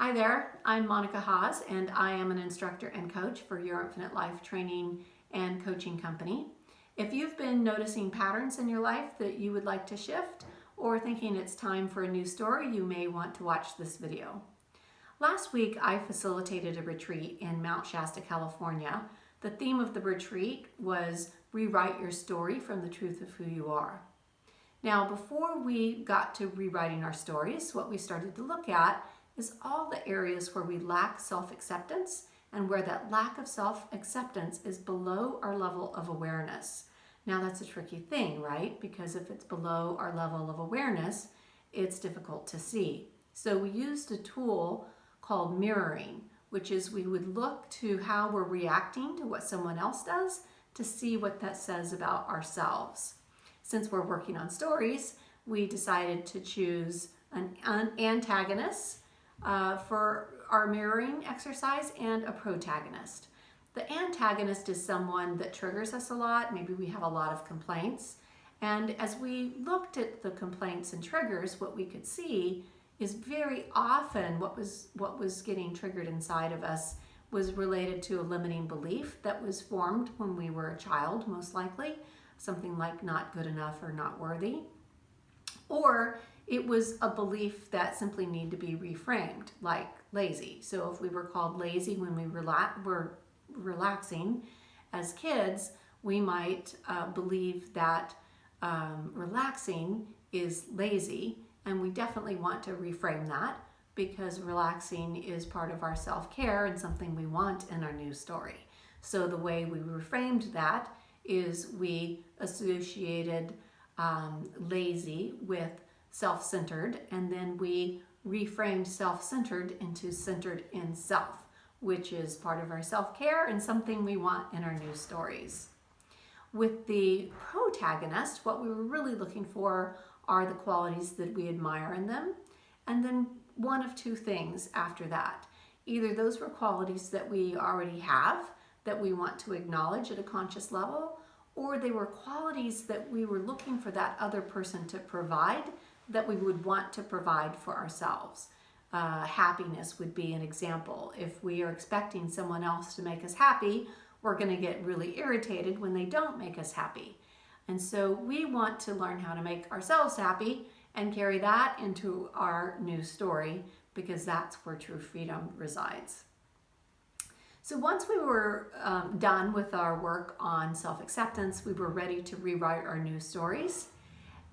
Hi there, I'm Monica Haas and I am an instructor and coach for Your Infinite Life training and coaching company. If you've been noticing patterns in your life that you would like to shift or thinking it's time for a new story, you may want to watch this video. Last week I facilitated a retreat in Mount Shasta, California. The theme of the retreat was Rewrite Your Story from the Truth of Who You Are. Now, before we got to rewriting our stories, what we started to look at is all the areas where we lack self-acceptance and where that lack of self-acceptance is below our level of awareness. Now, that's a tricky thing, right? Because if it's below our level of awareness, it's difficult to see. So we used a tool called mirroring, which is we would look to how we're reacting to what someone else does to see what that says about ourselves. Since we're working on stories, we decided to choose an antagonist for our mirroring exercise and a protagonist. The antagonist is someone that triggers us a lot. Maybe we have a lot of complaints. And as we looked at the complaints and triggers, what we could see is very often what was getting triggered inside of us was related to a limiting belief that was formed when we were a child, most likely. Something like not good enough or not worthy. Or it was a belief that simply needed to be reframed, like lazy. So if we were called lazy when we were relaxing as kids, we might believe that relaxing is lazy, and we definitely want to reframe that because relaxing is part of our self-care and something we want in our new story. So the way we reframed that is we associated lazy with self-centered, and then we reframed self-centered into centered in self, which is part of our self-care and something we want in our new stories. With the protagonist, what we were really looking for are the qualities that we admire in them, and then one of two things after that. Either those were qualities that we already have that we want to acknowledge at a conscious level, or they were qualities that we were looking for that other person to provide that we would want to provide for ourselves. Happiness would be an example. If we are expecting someone else to make us happy, we're going to get really irritated when they don't make us happy. And so we want to learn how to make ourselves happy and carry that into our new story, because that's where true freedom resides. So once we were done with our work on self-acceptance, we were ready to rewrite our new stories.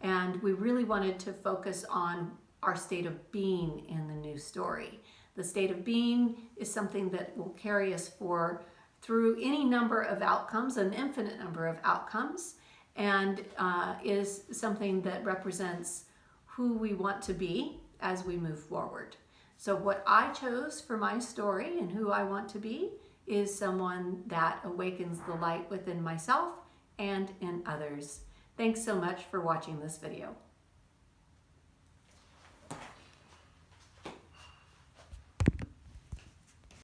And we really wanted to focus on our state of being in the new story. The state of being is something that will carry us through any number of outcomes, an infinite number of outcomes, and is something that represents who we want to be as we move forward. So what I chose for my story and who I want to be is someone that awakens the light within myself and in others. Thanks so much for watching this video.